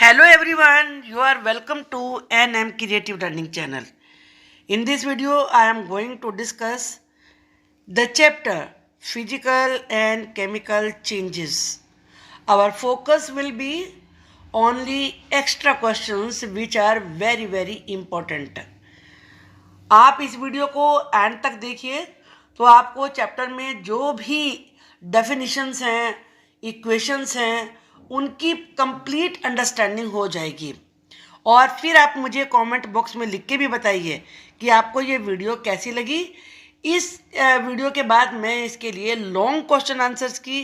Hello everyone, you are welcome to NM Creative Learning channel. In this video, I am going to discuss the chapter Physical and Chemical Changes. Our focus will be only extra questions which are very important. आप इस video को and तक देखिए तो आपको chapter में जो भी डेफिनिशंस हैं, इक्वेशंस हैं, उनकी कंप्लीट अंडरस्टैंडिंग हो जाएगी। और फिर आप मुझे कमेंट बॉक्स में लिख के भी बताइए कि आपको ये वीडियो कैसी लगी। इस वीडियो के बाद मैं इसके लिए लॉन्ग क्वेश्चन आंसर्स की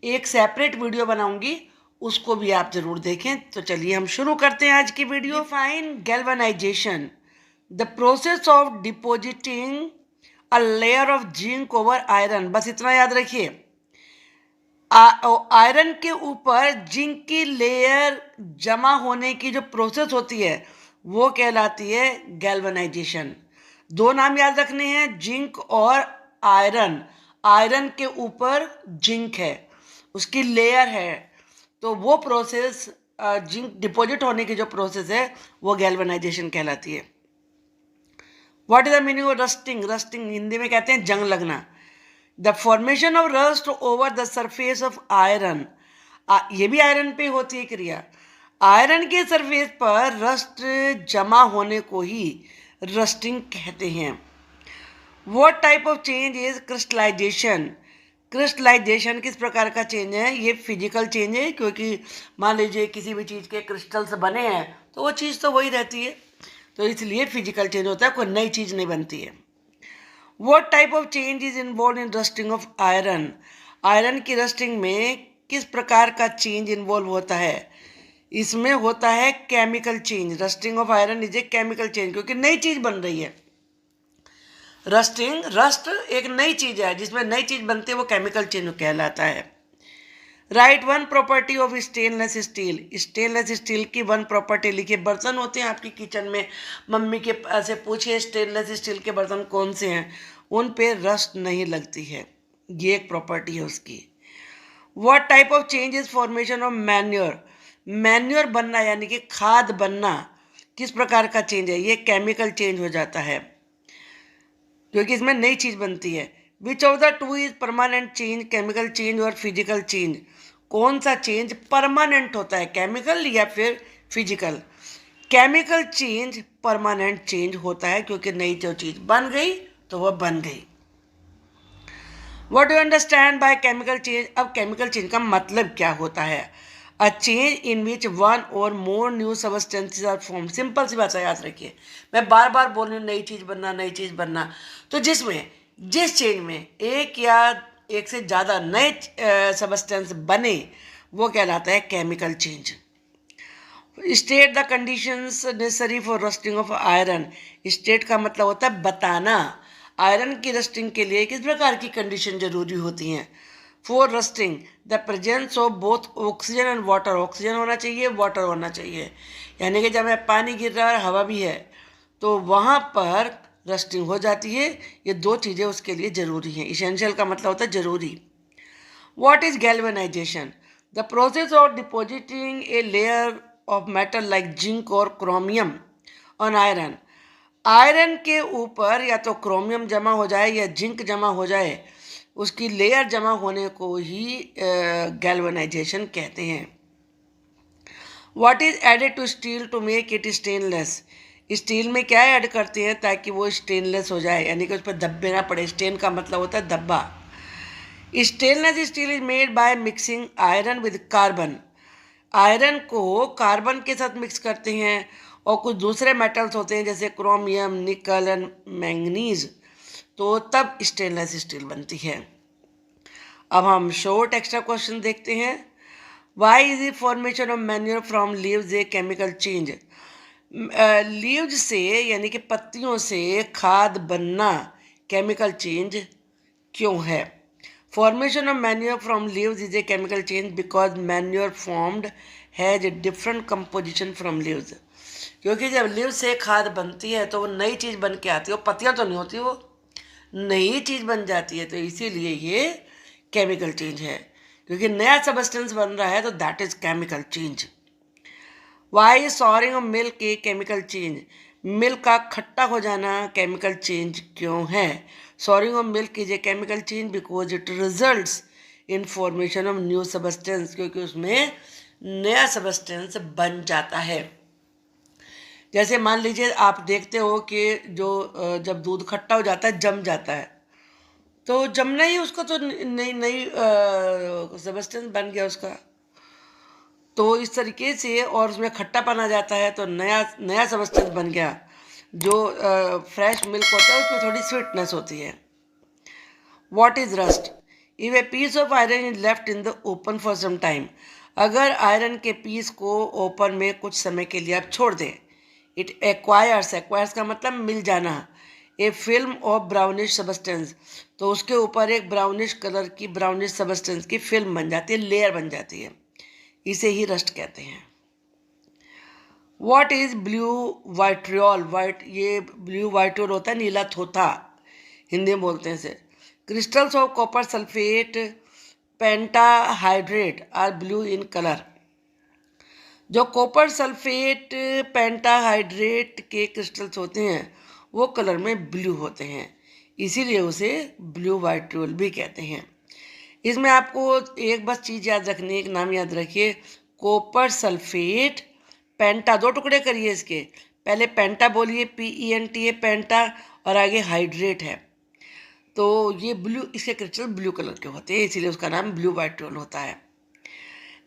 एक सेपरेट वीडियो बनाऊंगी, उसको भी आप ज़रूर देखें। तो चलिए हम शुरू करते हैं आज की video. Define galvanisation, the process of depositing a layer of zinc over iron. बस इतना याद रखिए, आयरन के ऊपर जिंक की लेयर जमा होने की जो प्रोसेस होती है वो कहलाती है गैल्वेनाइजेशन। दो नाम याद रखने हैं, जिंक और आयरन। आयरन के ऊपर जिंक है, उसकी लेयर है, तो वो प्रोसेस जिंक डिपॉजिट होने की जो प्रोसेस है वो गैल्वेनाइजेशन कहलाती है। What is the meaning of rusting? Rusting Hindi में कहते हैं जंग लगना। The formation of rust over the surface of iron, ये भी आयरन पे होती है क्रिया। आयरन के सरफेस पर रस्ट जमा होने को ही रस्टिंग कहते हैं। What type of change is crystallization? Crystallization किस प्रकार का चेंज है? ये फिजिकल चेंज है, क्योंकि मान लीजिए किसी भी चीज़ के क्रिस्टल्स बने हैं तो वो चीज़ तो वही रहती है, तो इसलिए फिजिकल चेंज होता है, कोई नई चीज़ नहीं बनती है। What type of change is involved in rusting of iron? Iron की रस्टिंग में किस प्रकार का चेंज इन्वॉल्व होता है? इसमें होता है chemical change. Rusting of iron is a chemical change, क्योंकि नई चीज बन रही है। रस्ट एक नई चीज है, जिसमें नई चीज बनती है वो केमिकल चेंज कहलाता है। Right one property of stainless steel. Stainless steel की वन प्रॉपर्टी लिखिए। बर्तन होते हैं आपकी किचन में, मम्मी के से पूछिए स्टेनलेस स्टील के बर्तन कौन से हैं, उन पे रस्ट नहीं लगती है, ये एक प्रॉपर्टी है उसकी। What type of change is formation of manure? Manure बनना यानी कि खाद बनना किस प्रकार का चेंज है? ये केमिकल चेंज हो जाता है, क्योंकि इसमें नई चीज बनती है। Which of the two is permanent change, chemical change और फिजिकल चेंज? कौन सा चेंज परमानेंट होता है, केमिकल या फिर physical? Chemical change permanent change होता है, क्योंकि नई जो चीज बन गई तो वह बन गई। What do understand by chemical change? अब केमिकल चेंज का मतलब क्या होता है? A change in which one or more new substances are form. Simple सी बात है, याद रखिए, मैं बार बार बोल रही हूँ नई चीज़ बनना, नई चीज़ बनना। तो जिस चेंज में एक या एक से ज़्यादा नए सबस्टेंस बने वो कहलाता है chemical change. State the conditions necessary for rusting of iron. State का मतलब होता है बताना, आयरन की रस्टिंग के लिए किस प्रकार की कंडीशन जरूरी होती हैं। For rusting the presence of both oxygen and water. Oxygen होना चाहिए, वाटर होना चाहिए, यानी कि जब पानी गिर रहा है, हवा भी है, तो वहाँ पर रस्टिंग हो जाती है। ये दो चीज़ें उसके लिए ज़रूरी हैं। इसेंशियल का मतलब होता है ज़रूरी। What is galvanisation? The process of depositing a layer of metal like zinc और क्रोमियम ऑन आयरन। आयरन के ऊपर या तो क्रोमियम जमा हो जाए या जिंक जमा हो जाए, उसकी लेयर जमा होने को ही गैल्वेनाइजेशन कहते हैं। What is added to steel to make it stainless? Steel में क्या ऐड करते हैं ताकि वो स्टेनलेस हो जाए, यानी कि उस पर धब्बे ना पड़े। स्टेन का मतलब होता है धब्बा। Stainless steel is made by mixing iron with carbon. Iron को कार्बन के साथ मिक्स करते हैं, और कुछ दूसरे मेटल्स होते हैं जैसे क्रोमियम, निकल एंड मैंगनीज, तो तब स्टेनलेस स्टील बनती है। अब हम शॉर्ट एक्स्ट्रा क्वेश्चन देखते हैं। Why is the formation of manure from leaves a chemical change? Leaves से यानी कि पत्तियों से खाद बनना केमिकल चेंज क्यों है? Formation of manure from leaves is a chemical change because manure formed has a different composition from leaves. क्योंकि जब लीव्स से खाद बनती है तो वो नई चीज़ बन के आती है, वो पत्तियाँ तो नहीं होती, वो नई चीज़ बन जाती है, तो इसीलिए ये केमिकल चेंज है। क्योंकि नया सबस्टेंस बन रहा है तो that is chemical change. Why souring of milk a chemical change, milk का खट्टा हो जाना केमिकल चेंज क्यों है? Souring of milk is a chemical change because it results in formation of new substance, क्योंकि उसमें नया सबस्टेंस बन जाता है। जैसे मान लीजिए आप देखते हो कि जो जब दूध खट्टा हो जाता है जम जाता है, तो जमना ही उसका तो नई नई सबस्टेंस बन गया उसका। तो इस तरीके से और उसमें खट्टापन आ जाता है तो नया नया सबस्टेंस बन गया। जो फ्रेश मिल्क होता है उसमें थोड़ी स्वीटनेस होती है। What is rust? If a piece of iron is left in the open for some time, अगर आयरन के पीस को ओपन में कुछ समय के लिए आप छोड़ दें, इट एक्वायर्स, एक्वायर्स का मतलब मिल जाना, ए फिल्म ऑफ ब्राउनिश सबस्टेंस, तो उसके ऊपर एक ब्राउनिश कलर की ब्राउनिश सबस्टेंस की फिल्म बन जाती है, लेयर बन जाती है। इसे ही रस्ट कहते हैं। What is blue vitriol? Wait, ये ब्लू वाइट्रियोल होता है नीला थोथा, हिंदी में बोलते हैं इसे। Crystals of copper sulphate pentahydrate are blue in colour, जो कॉपर सल्फेट पेंटाहाइड्रेट के क्रिस्टल्स होते हैं वो कलर में ब्लू होते हैं, इसीलिए उसे ब्लू वाइट्रियोल भी कहते हैं। इसमें आपको एक बस चीज़ याद रखनी है, एक नाम याद रखिए, कॉपर सल्फेट पेंटा, दो टुकड़े करिए इसके, पहले पेंटा बोलिए, PENTA पेंटा, और आगे हाइड्रेट है, तो ये ब्लू, इसके क्रिस्टल ब्लू कलर के होते हैं, इसीलिए उसका नाम ब्लू वाइट्रियोल होता है।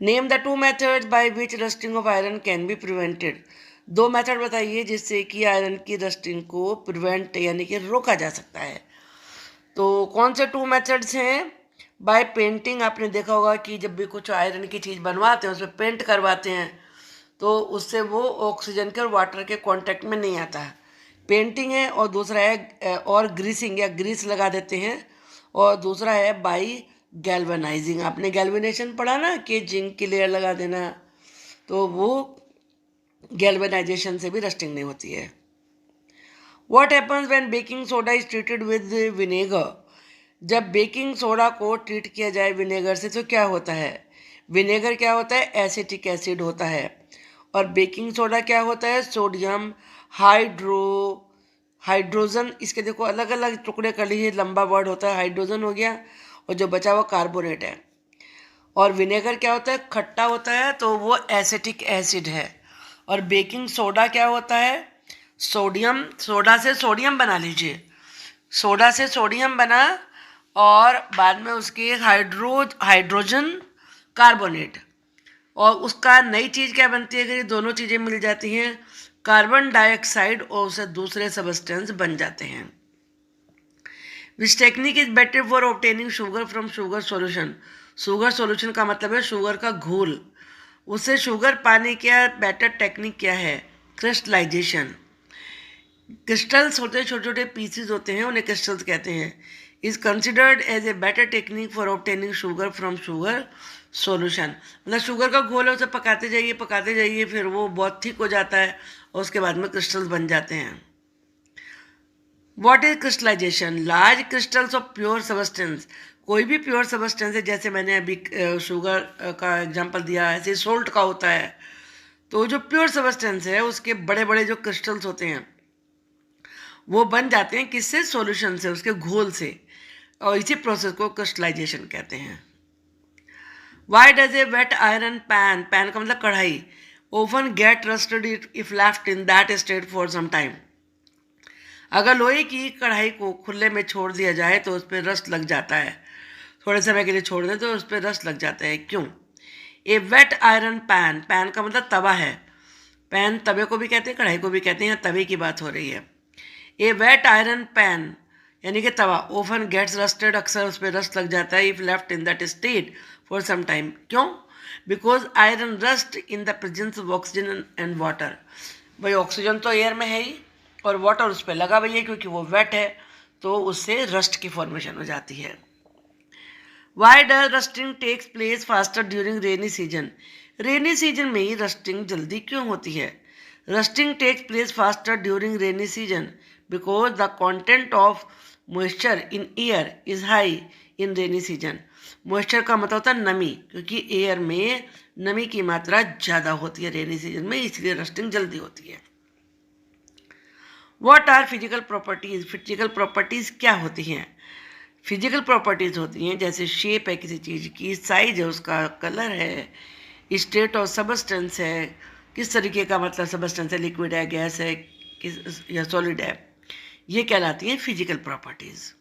Name the 2 methods by which rusting of iron can be prevented, 2 method बताइए जिससे कि आयरन की रस्टिंग को प्रिवेंट यानी कि रोका जा सकता है। तो कौन से 2 मेथड्स हैं? बाय पेंटिंग, आपने देखा होगा कि जब भी कुछ आयरन की चीज़ बनवाते हैं उसमें पेंट करवाते हैं, तो उससे वो ऑक्सीजन के और वाटर के कांटेक्ट में नहीं आता है, पेंटिंग है। और दूसरा है और ग्रीसिंग, या ग्रीस लगा देते हैं। और दूसरा है बाई गैल्वेनाइजिंग, आपने गैल्वेनेशन पढ़ा ना कि जिंक की लेयर लगा देना, तो वो गैल्वेनाइजेशन से भी रस्टिंग नहीं होती है। What happens when baking soda is treated with vinegar, जब बेकिंग सोडा को ट्रीट किया जाए विनेगर से तो क्या होता है? विनेगर क्या होता है? एसिटिक एसिड होता है। और बेकिंग सोडा क्या होता है? सोडियम हाइड्रोजन, इसके देखो अलग अलग टुकड़े कर लीजिए, लंबा वर्ड होता है, हाइड्रोजन हो गया, और जो बचा हुआ कार्बोनेट है। और विनेगर क्या होता है? खट्टा होता है, तो वो एसिटिक एसिड है। और बेकिंग सोडा क्या होता है? सोडियम, सोडा से सोडियम बना लीजिए, सोडा से सोडियम बना और बाद में उसके हाइड्रोजन कार्बोनेट, और उसका नई चीज़ क्या बनती है? अगर ये दोनों चीज़ें मिल जाती हैं, कार्बन डाइऑक्साइड, और उसे दूसरे सबस्टेंस बन जाते हैं। Which technique is better for obtaining sugar from sugar solution, sugar solution का मतलब है शुगर का घोल, उससे शुगर पाने का बेटर टेक्निक क्या है? क्रिस्टलाइजेशन। क्रिस्टल्स होते हैं, छोटे छोटे पीसीज होते हैं, उन्हें क्रिस्टल्स कहते हैं। Is considered as a better technique for obtaining sugar from sugar solution, मतलब शुगर का घोल है, उसे पकाते जाइए, फिर वो बहुत थिक हो जाता है और उसके बाद में क्रिस्टल्स बन जाते हैं। What is crystallization? Large crystals of pure substance, कोई भी प्योर सबस्टेंस है, जैसे मैंने अभी शुगर का एग्जांपल दिया, ऐसे सोल्ट का होता है। तो जो प्योर सबस्टेंस है उसके बड़े बड़े जो क्रिस्टल्स होते हैं वो बन जाते हैं, किससे? सॉल्यूशन से, उसके घोल से, और इसी प्रोसेस को क्रिस्टलाइजेशन कहते हैं। Why does a wet iron pan, pan का मतलब कढ़ाई, ओवन get rusted if left in that state for some time, अगर लोहे की कढ़ाई को खुले में छोड़ दिया जाए तो उस पर रस्ट लग जाता है, थोड़े समय के लिए छोड़ दें तो उस पर रस्ट लग जाता है, क्यों? ए वेट आयरन पैन, पैन का मतलब तवा है, पैन तवे को भी कहते हैं, कढ़ाई को भी कहते हैं, तवे की बात हो रही है। ए वेट आयरन पैन यानी कि तवा, ओवन गेट्स रस्टेड, अक्सर उस पर रस्ट लग जाता है, if left in that state for some time, क्यों? Because iron rust in the presence of oxygen and water, भाई ऑक्सीजन तो एयर में है ही और वाटर उस पर लगा हुआ है, क्योंकि वो वेट है तो उससे रस्ट की फॉर्मेशन हो जाती है। Why does rusting takes place faster during rainy season, rainy season में ही रस्टिंग जल्दी क्यों होती है? Rusting takes place faster during rainy season because the content of moisture in air is high in rainy season. Moisture का मतलब होता है नमी, क्योंकि एयर में नमी की मात्रा ज़्यादा होती है रेनी सीजन में, इसलिए रस्टिंग जल्दी होती है। What are physical properties? Physical properties क्या होती हैं? फिजिकल प्रॉपर्टीज़ होती हैं जैसे शेप है किसी चीज़ की, साइज है उसका, कलर है, स्टेट ऑफ सबस्टेंस है, किस तरीके का मतलब सबस्टेंस है, लिक्विड है, गैस है, किस या सॉलिड है, ये कहलाती हैं physical properties.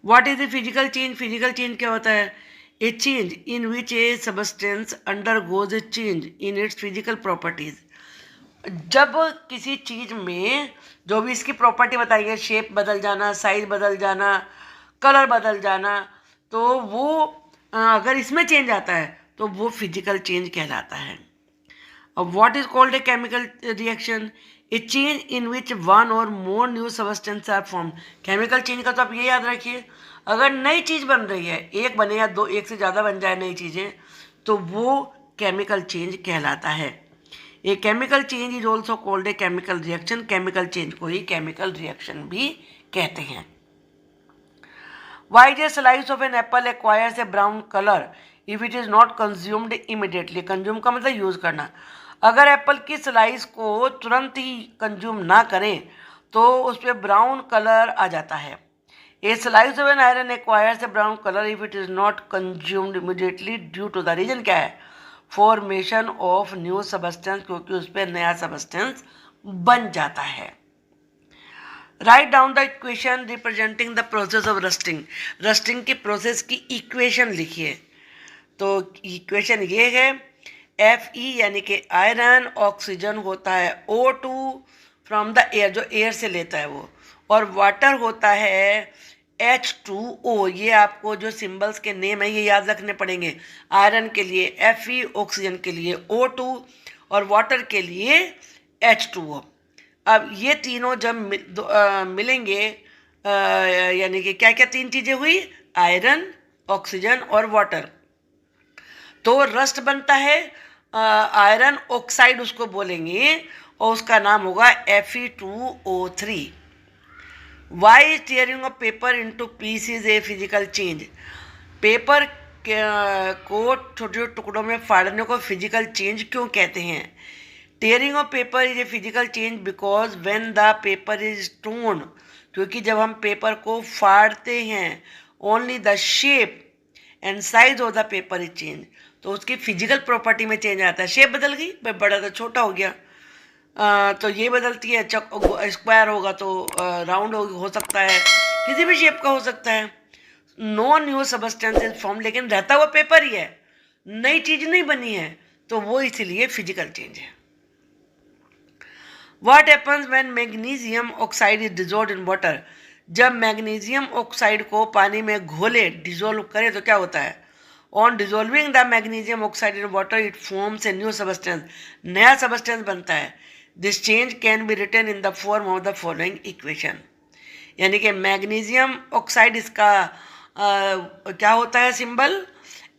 What is the physical change? Physical change क्या होता है? ए change in which A substance undergoes A change in its physical properties. जब किसी चीज में जो भी इसकी प्रॉपर्टी बताई है, शेप बदल जाना, साइज बदल जाना, कलर बदल जाना, तो वो अगर इसमें चेंज आता है तो वो फिजिकल चेंज कहलाता है। अब what is called a chemical reaction? A change in which one or more new substance are form. Chemical change का तो आप ये याद रखिए, अगर नई चीज़ बन रही है, एक बने या दो, एक से ज़्यादा बन जाए नई चीज़ें, तो वो केमिकल चेंज कहलाता है। A chemical change is also called a chemical reaction. Chemical change को ही केमिकल रिएक्शन भी कहते हैं। Why a slice of an apple acquires a brown colour if it is not consumed immediately. Consume का मतलब use करना। अगर Apple की स्लाइस को तुरंत ही कंज्यूम ना करें तो उस पर ब्राउन कलर आ जाता है। A slice of an iron acquires a brown colour if it is not consumed immediately due to the reason क्या है? फॉर्मेशन ऑफ न्यू सबस्टेंस, क्योंकि उस पर नया सबस्टेंस बन जाता है। Write down the equation representing the process of rusting. Rusting की प्रोसेस की इक्वेशन लिखिए। तो इक्वेशन ये है, Fe यानी कि आयरन, ऑक्सीजन होता है O2 फ्रॉम द एयर, जो एयर से लेता है वो, और वाटर होता है H2O। ये आपको जो सिंबल्स के नेम है ये याद रखने पड़ेंगे। आयरन के लिए Fe, ऑक्सीजन के लिए O2 और वाटर के लिए H2O। अब ये तीनों जब मिलेंगे, यानी कि क्या क्या तीन चीज़ें हुई? आयरन, ऑक्सीजन और वाटर, तो रस्ट बनता है। आयरन ऑक्साइड उसको बोलेंगे और उसका नाम होगा Fe2O3। Why is tearing of paper into pieces a physical change? Paper को छोटे छोटे टुकड़ों में फाड़ने को फिजिकल चेंज क्यों कहते हैं? Tearing of paper is a physical change because when the paper is torn, क्योंकि जब हम पेपर को फाड़ते हैं, only the shape and size of the paper is change, तो उसकी फिजिकल प्रॉपर्टी में चेंज आता है। शेप बदल गई, बड़ा तो छोटा हो गया, तो ये बदलती है। स्क्वायर होगा तो राउंड हो सकता है, किसी भी शेप का हो सकता है। No new substance is form, लेकिन रहता हुआ पेपर ही है, नई चीज नहीं बनी है, तो वो इसलिए फिजिकल चेंज है। What happens when magnesium oxide is dissolved in water? जब मैग्नीशियम ऑक्साइड को पानी में घोले, डिजोल्व करे, तो क्या होता है? On dissolving the magnesium oxide in water it forms a new substance, नया सबस्टेंस बनता है। This change can be written in the form of the following equation. यानी कि मैग्नीशियम ऑक्साइड, इसका क्या होता है symbol?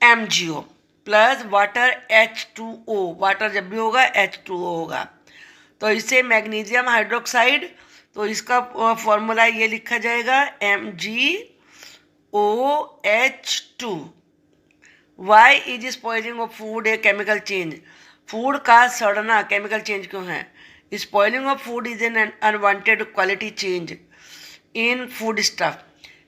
MgO plus water H2O। Water जब भी होगा H2O होगा, तो इससे मैग्नीशियम हाइड्रोक्साइड, तो इसका फॉर्मूला ये लिखा जाएगा MgOH2। Why is spoiling of food a chemical change? Food का सड़ना केमिकल चेंज क्यों है? Spoiling of food is an unwanted quality change in food stuff.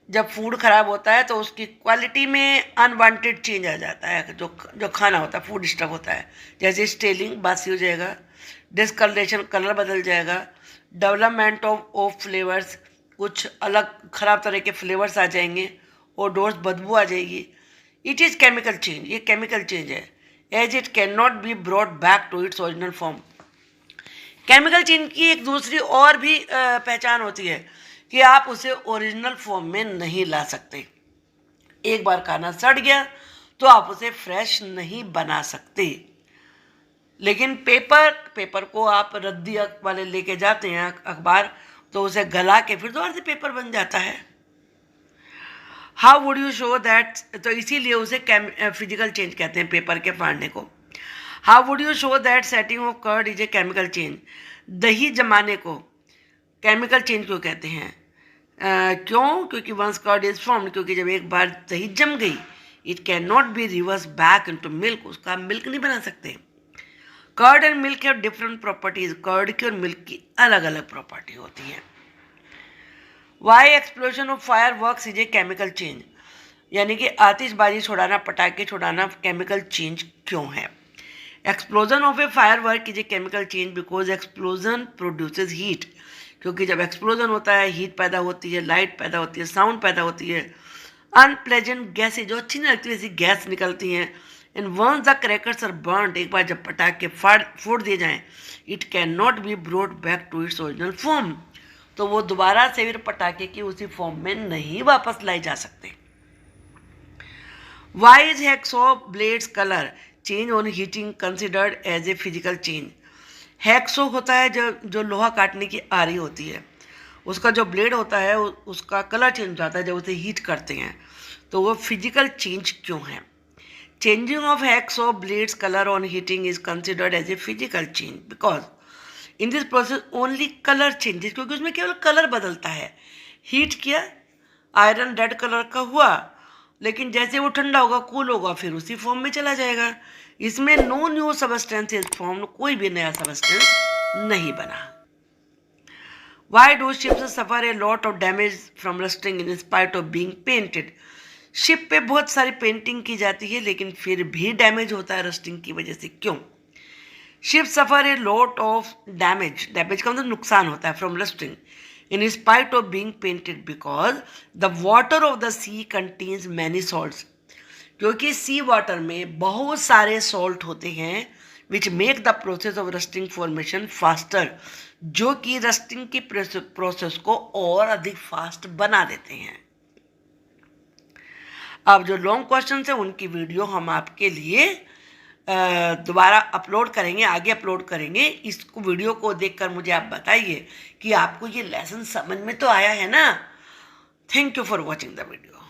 जब फूड खराब होता है तो उसकी क्वालिटी में अनवांटेड चेंज आ जाता है, जो खाना होता है, फूड स्टफ होता है। जैसे स्टेलिंग, बासी हो जाएगा, डिस्कलरेशन, कलर बदल जाएगा, डेवलपमेंट ऑफ फ्लेवर्स, कुछ अलग खराब तरह के फ्लेवर्स आ जाएंगे, और डोर्स, बदबू आ जाएगी। इट इज़ केमिकल चेंज, ये केमिकल चेंज है, as it can not be brought back to its original form. Chemical change की एक दूसरी और भी पहचान होती है कि आप उसे ओरिजिनल फॉर्म में नहीं ला सकते। एक बार खाना सड़ गया तो आप उसे फ्रेश नहीं बना सकते, लेकिन पेपर को आप रद्दी वाले लेके जाते हैं अखबार, तो उसे गला के फिर दोबारा से पेपर बन जाता है। How would you show that? तो इसीलिए उसे फिजिकल चेंज कहते हैं, पेपर के फाड़ने को। How would you show that setting of curd is a chemical change? दही जमाने को केमिकल चेंज क्यों कहते हैं? क्यों? क्योंकि वंस कर्ड इज फॉर्म्ड, क्योंकि जब एक बार दही जम गई, it can not be reverse back into milk, उसका आप मिल्क नहीं बना सकते। Curd and milk have different properties, curd की और मिल्क की अलग अलग प्रॉपर्टी होती है। Why explosion of fireworks is a chemical change, यानी कि आतिशबाजी छुड़ाना, पटाखे छुड़ाना केमिकल चेंज क्यों है? Explosion of A fire work is a chemical change because explosion produces heat, क्योंकि जब एक्सप्लोजन होता है हीट पैदा होती है, लाइट पैदा होती है, साउंड पैदा होती है, अनप्लेजेंट गैसेज जो अच्छी नहीं लगती ऐसी गैस निकलती हैं। And once the crackers are burned, एक बार जब पटाखे फोड़ दिए जाएं, it can not be brought back to its original form, तो वो दोबारा से फिर पटाखे की उसी फॉर्म में नहीं वापस लाए जा सकते। Why is hacksaw blades colour change on heating considered as a physical change? Hacksaw होता है जो लोहा काटने की आरी होती है, उसका जो ब्लेड होता है उसका कलर चेंज हो जाता है जब उसे हीट करते हैं, तो वो फिजिकल चेंज क्यों है? Changing of hacksaw blades colour on heating is considered as a physical change because in this process only colour changes, क्योंकि उसमें केवल कलर बदलता है। हीट किया, आयरन रेड कलर का हुआ, लेकिन जैसे वो ठंडा होगा, कूल होगा, फिर उसी फॉर्म में चला जाएगा। इसमें no new substance is form, कोई भी नया सबस्टेंस नहीं बना। Why do ships suffer a lot of damage from rusting in spite of being painted? Ship पे बहुत सारी पेंटिंग की जाती है लेकिन फिर भी डैमेज होता है रस्टिंग की वजह से, क्यों? Ship suffer a lot of damage, damage का मतलब नुकसान होता है, from rusting in spite of being painted because the water of the sea contains many salts, क्योंकि सी वाटर में बहुत सारे सॉल्ट होते हैं which make the process of rusting formation faster, जो कि रस्टिंग की प्रोसेस को और अधिक फास्ट बना देते हैं। अब जो लॉन्ग क्वेश्चन है उनकी वीडियो हम आपके लिए दोबारा अपलोड करेंगे, आगे अपलोड करेंगे। इसको वीडियो को देखकर मुझे आप बताइए कि आपको ये लेसन समझ में तो आया है ना। Thank you for watching the video.